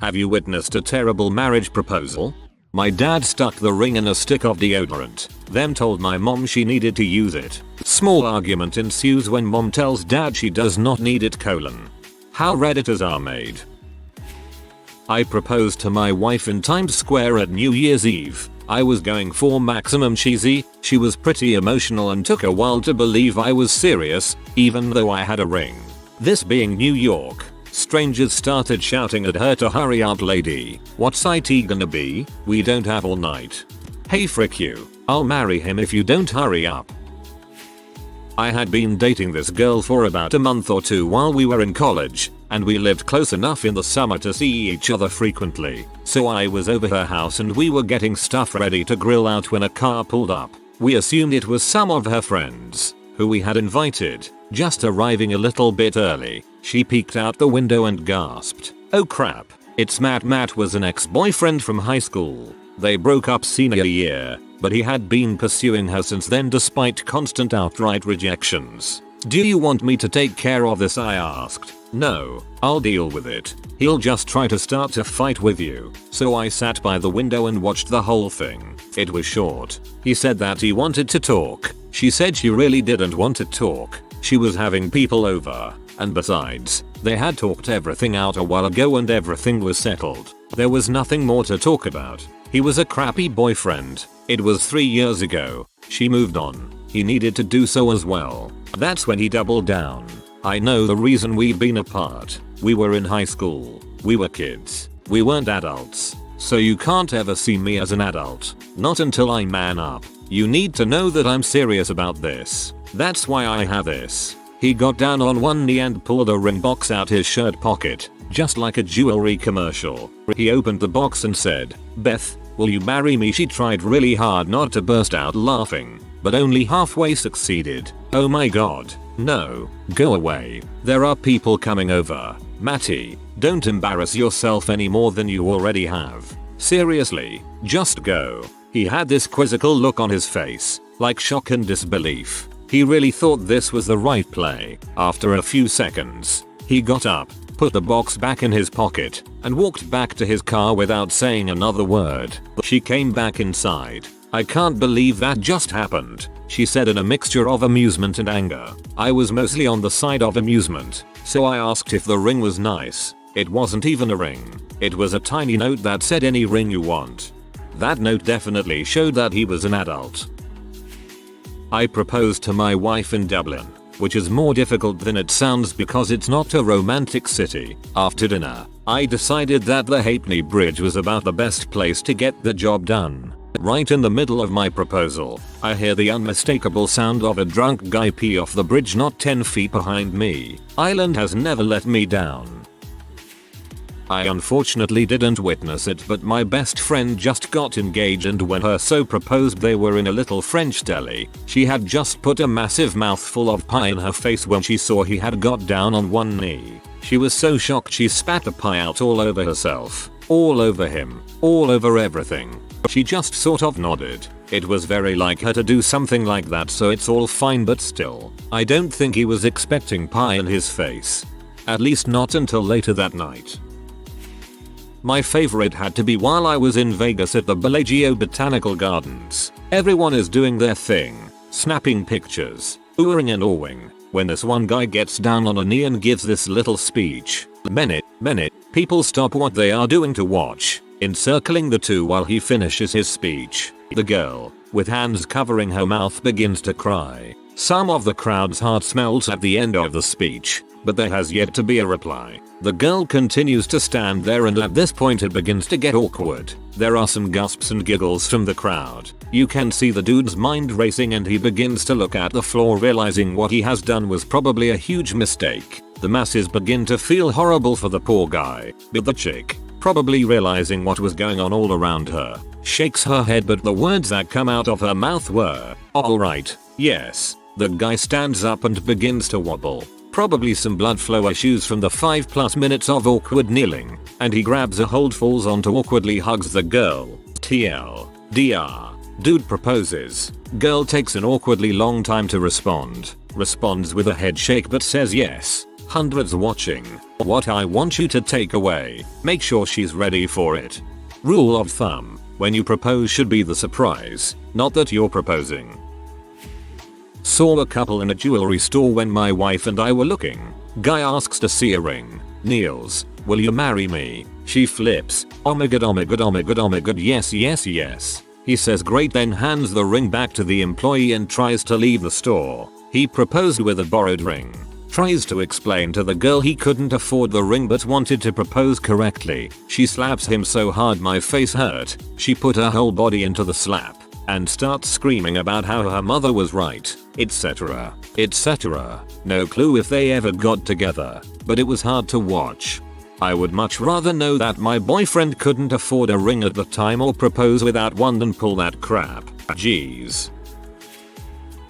Have you witnessed a terrible marriage proposal? My dad stuck the ring in a stick of deodorant, then told my mom she needed to use it. Small argument ensues when mom tells dad she does not need it : How Redditors are made. I proposed to my wife in Times Square at New Year's Eve. I was going for maximum cheesy. She was pretty emotional and took a while to believe I was serious, even though I had a ring. This being New York, strangers started shouting at her to hurry up lady. What's IT gonna be? We don't have all night. Hey frick you. I'll marry him if you don't hurry up. I had been dating this girl for about a month or two while we were in college, and we lived close enough in the summer to see each other frequently. So I was over her house and we were getting stuff ready to grill out when a car pulled up. We assumed it was some of her friends, who we had invited, just arriving a little bit early. She peeked out the window and gasped, "Oh crap, it's Matt." Matt was an ex-boyfriend from high school. They broke up senior year, but he had been pursuing her since then despite constant outright rejections. "Do you want me to take care of this?" I asked. "No, I'll deal with it. He'll just try to start a fight with you." So I sat by the window and watched the whole thing. It was short. He said that he wanted to talk. She said she really didn't want to talk. She was having people over, and besides, they had talked everything out a while ago and everything was settled. There was nothing more to talk about. He was a crappy boyfriend. It was 3 years ago. She moved on. He needed to do so as well. That's when he doubled down. I know the reason we've been apart. We were in high school. We were kids. We weren't adults. So you can't ever see me as an adult. Not until I man up. You need to know that I'm serious about this. That's why I have this. He got down on one knee and pulled a ring box out his shirt pocket, just like a jewelry commercial. He opened the box and said, "Beth, will you marry me?" She tried really hard not to burst out laughing, but only halfway succeeded. "Oh my god, no, go away. There are people coming over. Matty, don't embarrass yourself any more than you already have. Seriously, just go." He had this quizzical look on his face, like shock and disbelief. He really thought this was the right play. After a few seconds, he got up, put the box back in his pocket, and walked back to his car without saying another word. She came back inside. "I can't believe that just happened," she said in a mixture of amusement and anger. I was mostly on the side of amusement, so I asked if the ring was nice. It wasn't even a ring. It was a tiny note that said "any ring you want." That note definitely showed that he was an adult. I proposed to my wife in Dublin, which is more difficult than it sounds because it's not a romantic city. After dinner, I decided that the Halfpenny Bridge was about the best place to get the job done. Right in the middle of my proposal, I hear the unmistakable sound of a drunk guy pee off the bridge not 10 feet behind me. Ireland has never let me down. I unfortunately didn't witness it, but my best friend just got engaged, and when her so proposed they were in a little French deli. She had just put a massive mouthful of pie in her face when she saw he had got down on one knee. She was so shocked she spat the pie out all over herself, all over him, all over everything. She just sort of nodded. It was very like her to do something like that, so it's all fine, but still, I don't think he was expecting pie in his face. At least not until later that night. My favorite had to be while I was in Vegas at the Bellagio Botanical Gardens. Everyone is doing their thing, snapping pictures, oohing and awing, when this one guy gets down on a knee and gives this little speech. Minute, people stop what they are doing to watch, encircling the two while he finishes his speech. The girl, with hands covering her mouth, begins to cry. Some of the crowd's heart melts at the end of the speech, but there has yet to be a reply. The girl continues to stand there, and at this point it begins to get awkward. There are some gasps and giggles from the crowd. You can see the dude's mind racing, and he begins to look at the floor, realizing what he has done was probably a huge mistake. The masses begin to feel horrible for the poor guy, but the chick, probably realizing what was going on all around her, shakes her head, but the words that come out of her mouth were, "Alright, yes." The guy stands up and begins to wobble. Probably some blood flow issues from the 5+ minutes of awkward kneeling, and he grabs a hold, falls onto, awkwardly hugs the girl. TLDR. Dude proposes. Girl takes an awkwardly long time to respond. Responds with a head shake but says yes. Hundreds watching. What I want you to take away, make sure she's ready for it. Rule of thumb, when you propose should be the surprise, not that you're proposing. Saw a couple in a jewelry store when my wife and I were looking. Guy asks to see a ring. Kneels. Will you marry me? She flips. Oh my god, oh my god, oh my god, oh my god, yes, yes, yes. He says great, then hands the ring back to the employee and tries to leave the store. He proposed with a borrowed ring. Tries to explain to the girl he couldn't afford the ring but wanted to propose correctly. She slaps him so hard my face hurt. She put her whole body into the slap and starts screaming about how her mother was right, etc. etc. No clue if they ever got together, but it was hard to watch. I would much rather know that my boyfriend couldn't afford a ring at the time or propose without one than pull that crap. Jeez.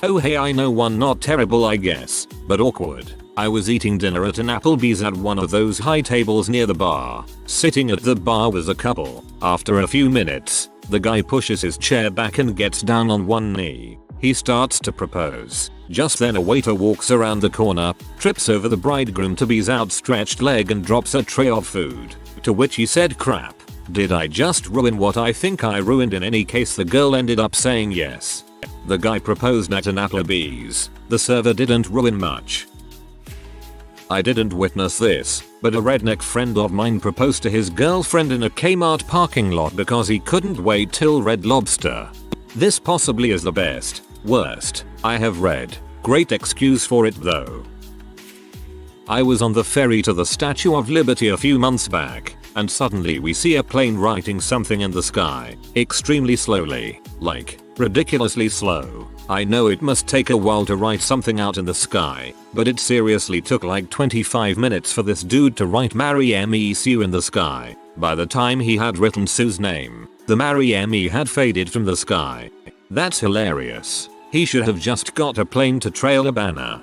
Oh hey, I know one, not terrible I guess, but awkward. I was eating dinner at an Applebees at one of those high tables near the bar. Sitting at the bar was a couple. After a few minutes, the guy pushes his chair back and gets down on one knee. He starts to propose. Just then a waiter walks around the corner, trips over the bridegroom-to-be's outstretched leg and drops a tray of food. To which he said, crap. Did I just ruin what I think I ruined? In any case, the girl ended up saying yes. The guy proposed at an Applebees. The server didn't ruin much. I didn't witness this, but a redneck friend of mine proposed to his girlfriend in a Kmart parking lot because he couldn't wait till Red Lobster. This possibly is the best, worst I have read. Great excuse for it though. I was on the ferry to the Statue of Liberty a few months back, and suddenly we see a plane writing something in the sky, extremely slowly, like, ridiculously slow. I know it must take a while to write something out in the sky, but it seriously took like 25 minutes for this dude to write Marry Me Sue in the sky. By the time he had written Sue's name, the Marry Me had faded from the sky. That's hilarious. He should have just got a plane to trail a banner.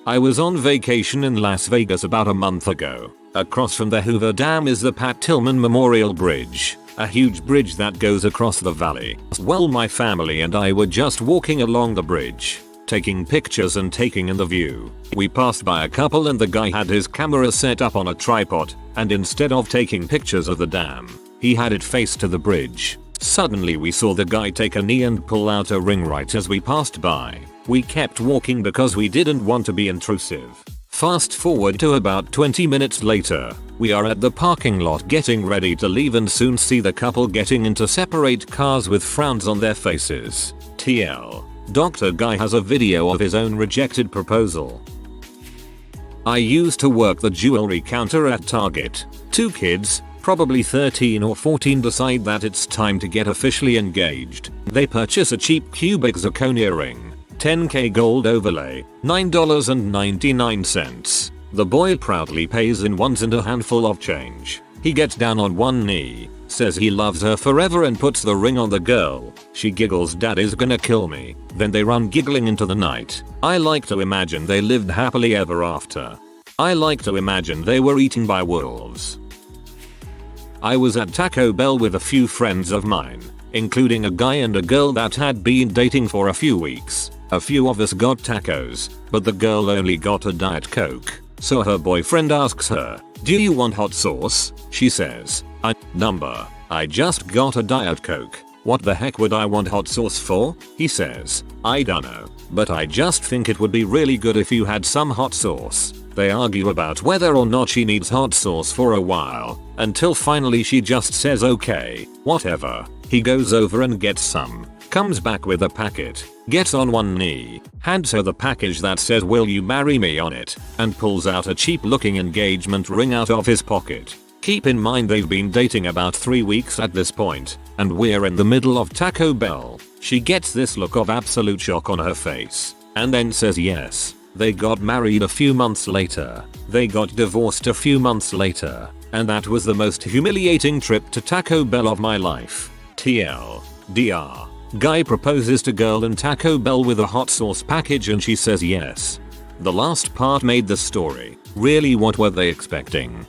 I was on vacation in Las Vegas about a month ago. Across from the Hoover Dam is the Pat Tillman Memorial Bridge, a huge bridge that goes across the valley. Well, my family and I were just walking along the bridge, taking pictures and taking in the view. We passed by a couple and the guy had his camera set up on a tripod, and instead of taking pictures of the dam, he had it face to the bridge. Suddenly we saw the guy take a knee and pull out a ring right as we passed by. We kept walking because we didn't want to be intrusive. Fast forward to about 20 minutes later, we are at the parking lot getting ready to leave and soon see the couple getting into separate cars with frowns on their faces. TL. Dr. Guy has a video of his own rejected proposal. I used to work the jewelry counter at Target. Two kids, probably 13 or 14, decide that it's time to get officially engaged. They purchase a cheap cubic zirconia ring. 10k gold overlay, $9.99. The boy proudly pays in ones and a handful of change. He gets down on one knee, says he loves her forever and puts the ring on the girl. She giggles, "Dad is gonna kill me." Then they run giggling into the night. I like to imagine they lived happily ever after. I like to imagine they were eaten by wolves. I was at Taco Bell with a few friends of mine, including a guy and a girl that had been dating for a few weeks. A few of us got tacos, but the girl only got a Diet Coke. So her boyfriend asks her, "Do you want hot sauce?" She says, I just got a Diet Coke. What the heck would I want hot sauce for?" He says, "I dunno, but I just think it would be really good if you had some hot sauce." They argue about whether or not she needs hot sauce for a while, until finally she just says okay, whatever. He goes over and gets some, comes back with a packet, gets on one knee, hands her the package that says "Will you marry me" on it, and pulls out a cheap looking engagement ring out of his pocket. Keep in mind they've been dating about 3 weeks at this point, and we're in the middle of Taco Bell. She gets this look of absolute shock on her face, and then says yes. They got married a few months later. They got divorced a few months later, and that was the most humiliating trip to Taco Bell of my life. TL. DR. Guy proposes to girl in Taco Bell with a hot sauce package and she says yes. The last part made the story. Really, what were they expecting?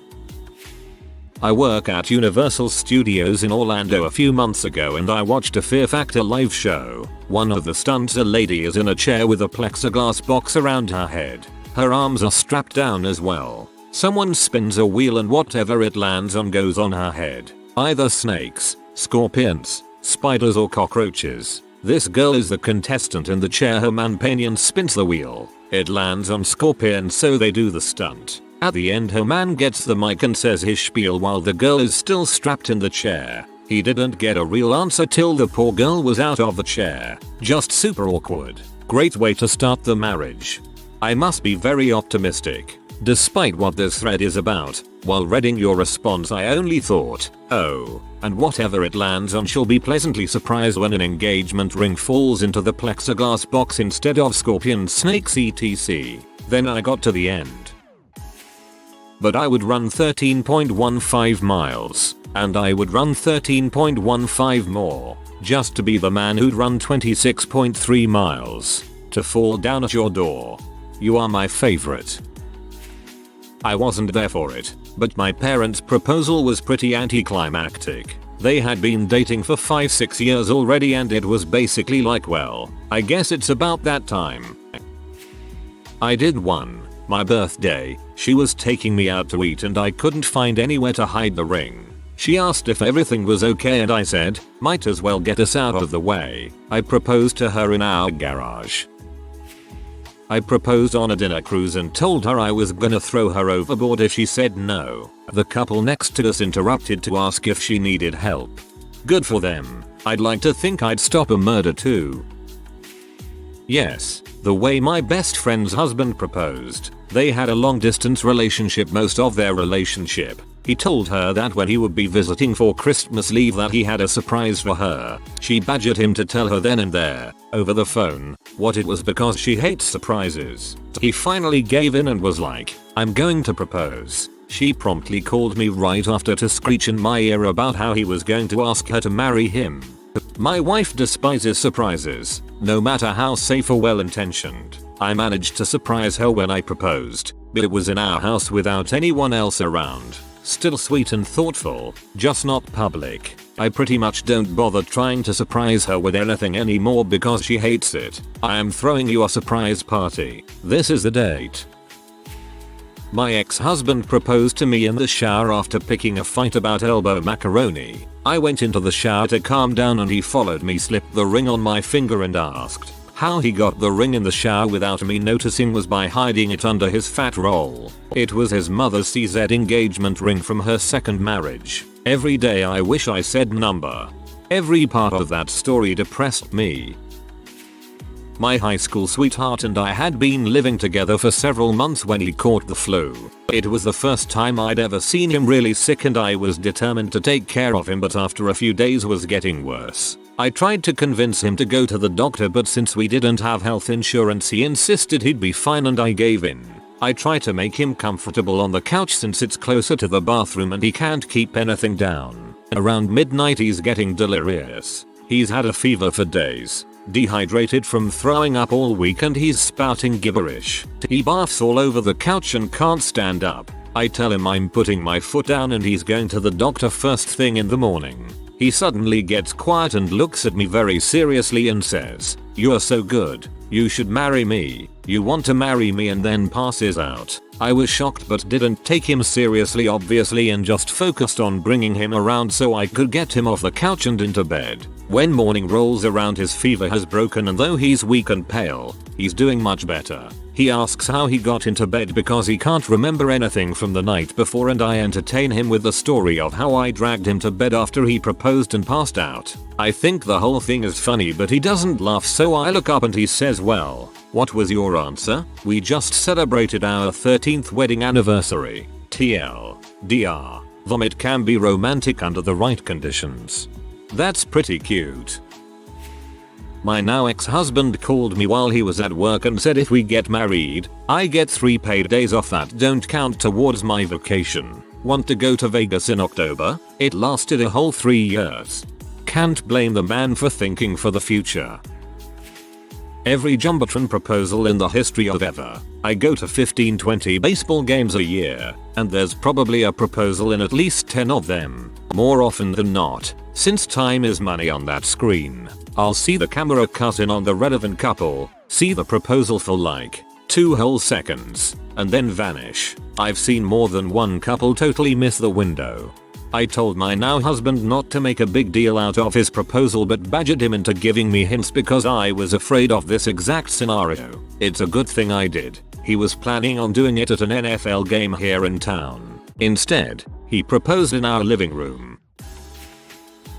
I work at Universal Studios in Orlando a few months ago and I watched a Fear Factor live show. One of the stunts, a lady is in a chair with a plexiglass box around her head. Her arms are strapped down as well. Someone spins a wheel and whatever it lands on goes on her head. Either snakes, scorpions, spiders or cockroaches. This girl is the contestant in the chair. Her companion spins the wheel. It lands on scorpion, so they do the stunt. At the end her man gets the mic and says his spiel while the girl is still strapped in the chair. He didn't get a real answer till the poor girl was out of the chair. Just super awkward. Great way to start the marriage. I must be very optimistic. Despite what this thread is about, while reading your response I only thought, oh, and whatever it lands on she'll be pleasantly surprised when an engagement ring falls into the plexiglass box instead of scorpion, snakes etc. Then I got to the end. But I would run 13.15 miles, and I would run 13.15 more, just to be the man who'd run 26.3 miles, to fall down at your door. You are my favorite. I wasn't there for it, but my parents' proposal was pretty anticlimactic. They had been dating for 5-6 years already and it was basically like, well, I guess it's about that time. I did one. My birthday, she was taking me out to eat and I couldn't find anywhere to hide the ring. She asked if everything was okay and I said, might as well get us out of the way. I proposed to her in our garage. I proposed on a dinner cruise and told her I was gonna throw her overboard if she said no. The couple next to us interrupted to ask if she needed help. Good for them. I'd like to think I'd stop a murder too. Yes, the way my best friend's husband proposed. They had a long distance relationship most of their relationship. He told her that when he would be visiting for Christmas leave that he had a surprise for her. She badgered him to tell her then and there, over the phone, what it was because she hates surprises. He finally gave in and was like, I'm going to propose. She promptly called me right after to screech in my ear about how he was going to ask her to marry him. My wife despises surprises, no matter how safe or well intentioned. I managed to surprise her when I proposed, but it was in our house without anyone else around. Still sweet and thoughtful, just not public. I pretty much don't bother trying to surprise her with anything anymore because she hates it. I am throwing you a surprise party. This is the date. My ex-husband proposed to me in the shower after picking a fight about elbow macaroni. I went into the shower to calm down and he followed me, slipped the ring on my finger and asked. How he got the ring in the shower without me noticing was by hiding it under his fat roll. It was his mother's CZ engagement ring from her second marriage. Every day I wish I said number. Every part of that story depressed me. My high school sweetheart and I had been living together for several months when he caught the flu. It was the first time I'd ever seen him really sick and I was determined to take care of him, but after a few days was getting worse. I tried to convince him to go to the doctor, but since we didn't have health insurance he insisted he'd be fine and I gave in. I try to make him comfortable on the couch since it's closer to the bathroom and he can't keep anything down. Around midnight he's getting delirious. He's had a fever for days, dehydrated from throwing up all week and he's spouting gibberish. He barfs all over the couch and can't stand up. I tell him I'm putting my foot down and he's going to the doctor first thing in the morning. He suddenly gets quiet and looks at me very seriously and says, "You're so good. You should marry me. You want to marry me," and then passes out. I was shocked but didn't take him seriously obviously and just focused on bringing him around so I could get him off the couch and into bed. When morning rolls around his fever has broken and though he's weak and pale, he's doing much better. He asks how he got into bed because he can't remember anything from the night before and I entertain him with the story of how I dragged him to bed after he proposed and passed out. I think the whole thing is funny but he doesn't laugh so I look up and he says, "Well, what was your answer? We just celebrated our 13th wedding anniversary. TLDR. Vomit can be romantic under the right conditions." That's pretty cute. My now ex-husband called me while he was at work and said if we get married, I get 3 paid days off that don't count towards my vacation. Want to go to Vegas in October? It lasted a whole 3 years. Can't blame the man for thinking for the future. Every jumbotron proposal in the history of ever. I go to 15-20 baseball games a year, and there's probably a proposal in at least 10 of them. More often than not, since time is money on that screen, I'll see the camera cut in on the relevant couple, see the proposal for like 2 whole seconds, and then vanish. I've seen more than one couple totally miss the window. I told my now husband not to make a big deal out of his proposal but badgered him into giving me hints because I was afraid of this exact scenario. It's a good thing I did. He was planning on doing it at an NFL game here in town. Instead, he proposed in our living room.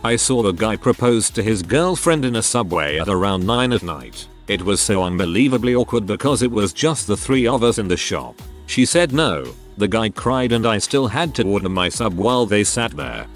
I saw the guy propose to his girlfriend in a subway at around 9 at night. It was so unbelievably awkward because it was just the 3 of us in the shop. She said no. The guy cried and I still had to order my sub while they sat there.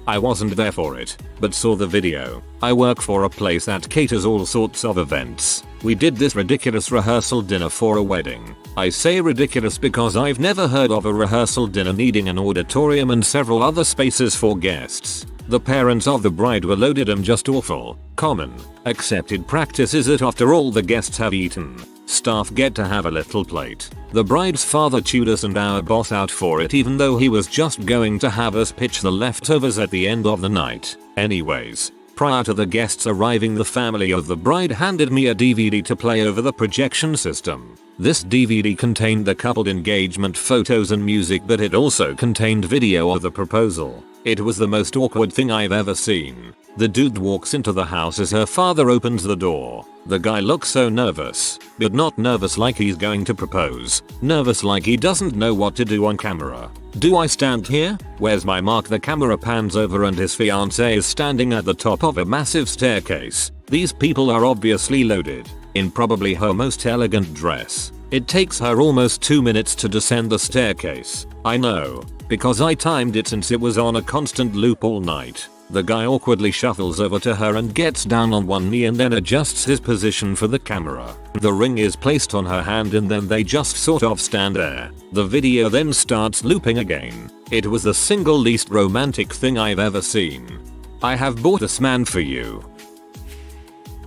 I wasn't there for it, but saw the video. I work for a place that caters all sorts of events. We did this ridiculous rehearsal dinner for a wedding. I say ridiculous because I've never heard of a rehearsal dinner needing an auditorium and several other spaces for guests. The parents of the bride were loaded and just awful. Common, accepted practice is that after all the guests have eaten, staff get to have a little plate. The bride's father chewed us and our boss out for it even though he was just going to have us pitch the leftovers at the end of the night. Anyways, prior to the guests arriving, the family of the bride handed me a DVD to play over the projection system. This DVD contained the coupled engagement photos and music, but it also contained video of the proposal. It was the most awkward thing I've ever seen. The dude walks into the house as her father opens the door. The guy looks so nervous, but not nervous like he's going to propose. Nervous like he doesn't know what to do on camera. Do I stand here? Where's my mark? The camera pans over and his fiancée is standing at the top of a massive staircase. These people are obviously loaded, in probably her most elegant dress. It takes her almost 2 minutes to descend the staircase. I know, because I timed it since it was on a constant loop all night. The guy awkwardly shuffles over to her and gets down on one knee and then adjusts his position for the camera. The ring is placed on her hand and then they just sort of stand there. The video then starts looping again. It was the single least romantic thing I've ever seen. I have bought this man for you.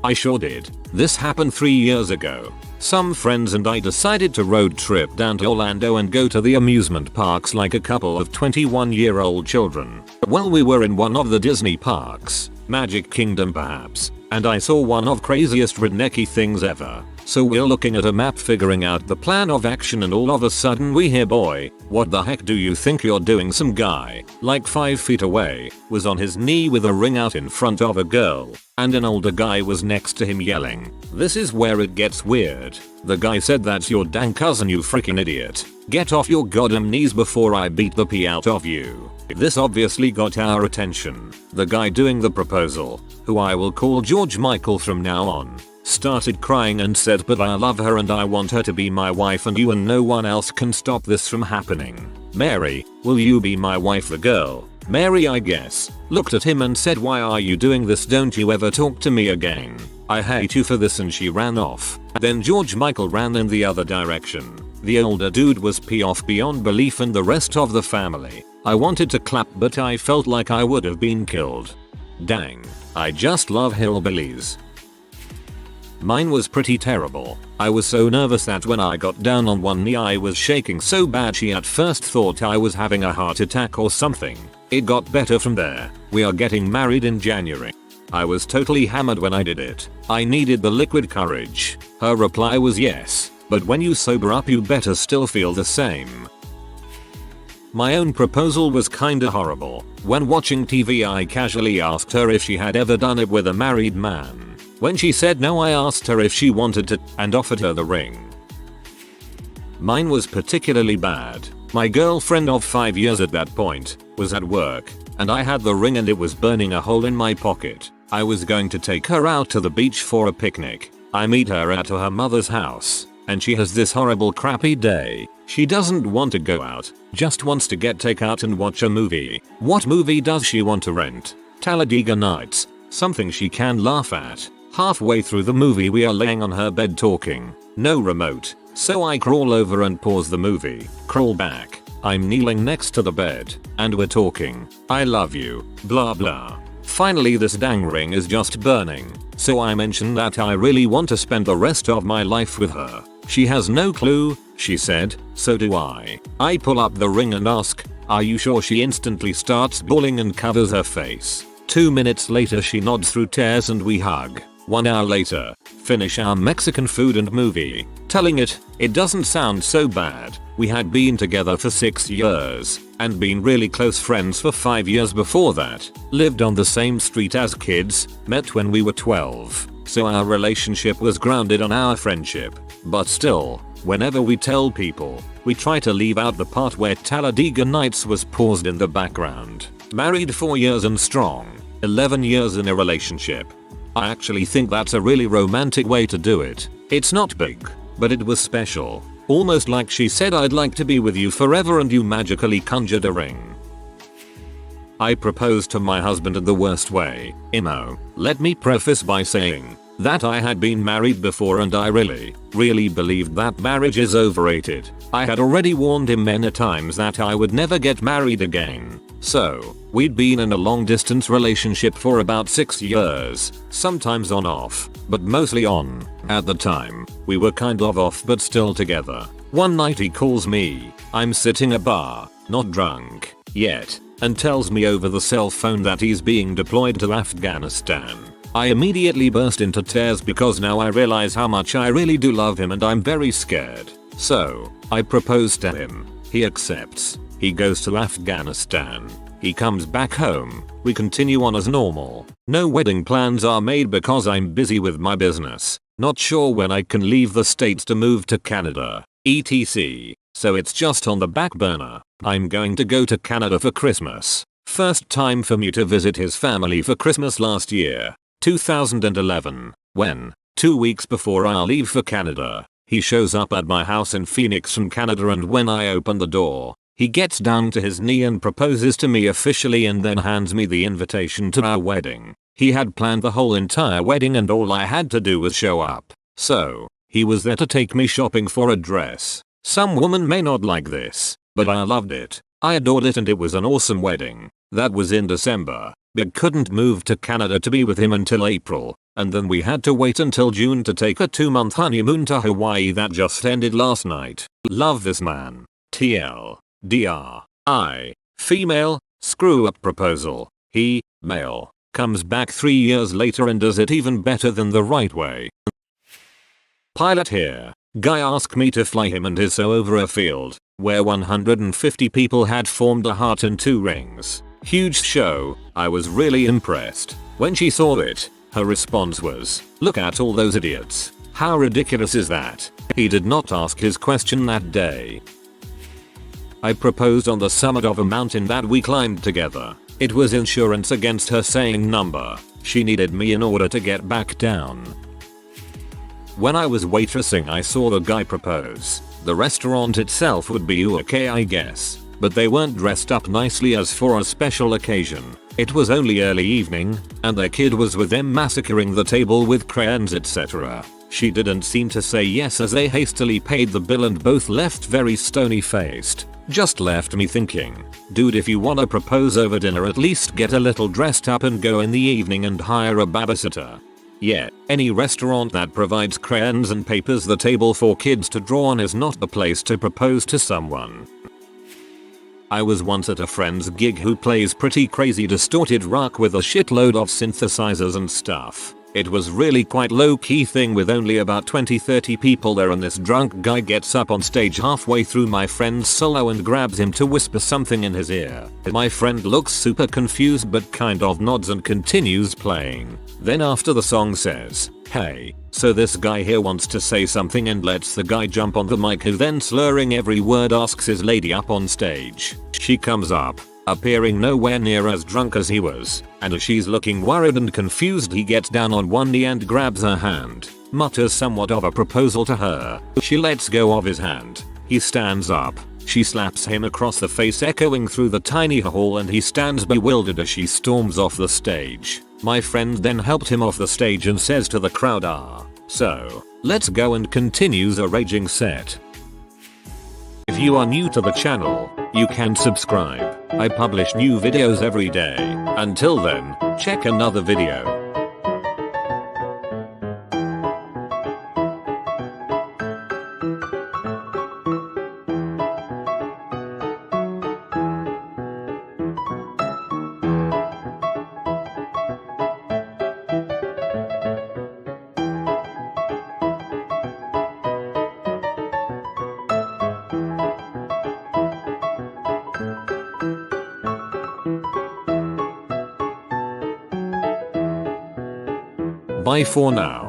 I sure did. This happened 3 years ago. Some friends and I decided to road trip down to Orlando and go to the amusement parks like a couple of 21-year-old children. Well, we were in one of the Disney parks, Magic Kingdom perhaps, and I saw one of craziest rednecky things ever. So we're looking at a map figuring out the plan of action and all of a sudden we hear, "Boy, what the heck do you think you're doing?" Some guy, like 5 feet away, was on his knee with a ring out in front of a girl, and an older guy was next to him yelling. This is where it gets weird. The guy said, "That's your dang cousin, you freaking idiot. Get off your goddamn knees before I beat the pee out of you." This obviously got our attention. The guy doing the proposal, who I will call George Michael from now on, started crying and said, "But I love her and I want her to be my wife and you and no one else can stop this from happening. Mary, will you be my wife?" The girl, Mary I guess, looked at him and said, "Why are you doing this? Don't you ever talk to me again. I hate you for this," and she ran off. Then George Michael ran in the other direction. The older dude was pissed off beyond belief and the rest of the family. I wanted to clap but I felt like I would have been killed. Dang, I just love hillbillies. Mine was pretty terrible. I was so nervous that when I got down on one knee I was shaking so bad she at first thought I was having a heart attack or something. It got better from there. We are getting married in January. I was totally hammered when I did it. I needed the liquid courage. Her reply was yes, but when you sober up you better still feel the same. My own proposal was kinda horrible. When watching TV I casually asked her if she had ever done it with a married man. When she said no I asked her if she wanted to and offered her the ring. Mine was particularly bad. My girlfriend of 5 years at that point was at work and I had the ring and it was burning a hole in my pocket. I was going to take her out to the beach for a picnic. I meet her at her mother's house and she has this horrible crappy day. She doesn't want to go out, just wants to get takeout and watch a movie. What movie does she want to rent? Talladega Nights, something she can laugh at. Halfway through the movie we are laying on her bed talking. No remote, so I crawl over and pause the movie. Crawl back. I'm kneeling next to the bed, and we're talking. "I love you, blah blah." Finally this dang ring is just burning, so I mention that I really want to spend the rest of my life with her. She has no clue, she said, so do I. I pull up the ring and ask, "Are you sure?" She instantly starts bawling and covers her face. 2 minutes later she nods through tears and we hug. 1 hour later, finish our Mexican food and movie, telling it doesn't sound so bad. We had been together for 6 years and been really close friends for 5 years before that. Lived on the same street as kids, met when we were 12. So our relationship was grounded on our friendship. But still, whenever we tell people, we try to leave out the part where Talladega Nights was paused in the background. Married 4 years and strong, 11 years in a relationship. I actually think that's a really romantic way to do it. It's not big, but it was special. Almost like she said, I'd like to be with you forever, and you magically conjured a ring. I proposed to my husband in the worst way. Let me preface by saying that I had been married before and I really believed that marriage is overrated. I had already warned him many times that I would never get married again. So, we'd been in a long distance relationship for about 6 years, sometimes on off, but mostly on. At the time, we were kind of off but still together. One night he calls me. I'm sitting at a bar, not drunk yet, and tells me over the cell phone that he's being deployed to Afghanistan. I immediately burst into tears because now I realize how much I really do love him and I'm very scared. So, I propose to him. He accepts. He goes to Afghanistan. He comes back home. We continue on as normal. No wedding plans are made because I'm busy with my business. Not sure when I can leave the States to move to Canada, etc. So it's just on the back burner. I'm going to go to Canada for Christmas. First time for me to visit his family for Christmas last year, 2011, when, 2 weeks before I'll leave for Canada, he shows up at my house in Phoenix from Canada, and when I open the door, he gets down to his knee and proposes to me officially and then hands me the invitation to our wedding. He had planned the whole entire wedding and all I had to do was show up. So, he was there to take me shopping for a dress. Some women may not like this, but I loved it. I adored it and it was an awesome wedding. That was in December, but couldn't move to Canada to be with him until April, and then we had to wait until June to take a 2-month honeymoon to Hawaii that just ended last night. Love this man. TL. Dr. I. Female, screw up proposal. He, male, comes back 3 years later and does it even better than the right way. Pilot here. Guy asked me to fly him and his so over a field where 150 people had formed a heart and 2 rings. Huge show. I was really impressed. When she saw it, her response was, "Look at all those idiots. How ridiculous is that?" He did not ask his question that day. I proposed on the summit of a mountain that we climbed together. It was insurance against her saying number. She needed me in order to get back down. When I was waitressing, I saw the guy propose. The restaurant itself would be okay, I guess, but they weren't dressed up nicely as for a special occasion. It was only early evening, and their kid was with them massacring the table with crayons, etc. She didn't seem to say yes as they hastily paid the bill and both left very stony faced. Just left me thinking, dude, if you wanna propose over dinner, at least get a little dressed up and go in the evening and hire a babysitter. Yeah, any restaurant that provides crayons and papers the table for kids to draw on is not the place to propose to someone. I was once at a friend's gig who plays pretty crazy distorted rock with a shitload of synthesizers and stuff. It was really quite low-key thing with only about 20-30 people there, and this drunk guy gets up on stage halfway through my friend's solo and grabs him to whisper something in his ear. My friend looks super confused but kind of nods and continues playing. Then after the song says, "Hey, so this guy here wants to say something," and lets the guy jump on the mic, who then slurring every word asks his lady up on stage. She comes up, appearing nowhere near as drunk as he was, and as she's looking worried and confused, he gets down on one knee and grabs her hand, mutters somewhat of a proposal to her. She lets go of his hand. He stands up. She slaps him across the face, echoing through the tiny hall, and he stands bewildered as she storms off the stage. My friend then helped him off the stage and says to the crowd, "So, let's go," and continues a raging set. If you are new to the channel, you can subscribe. I publish new videos every day. Until then, check another video. Bye for now.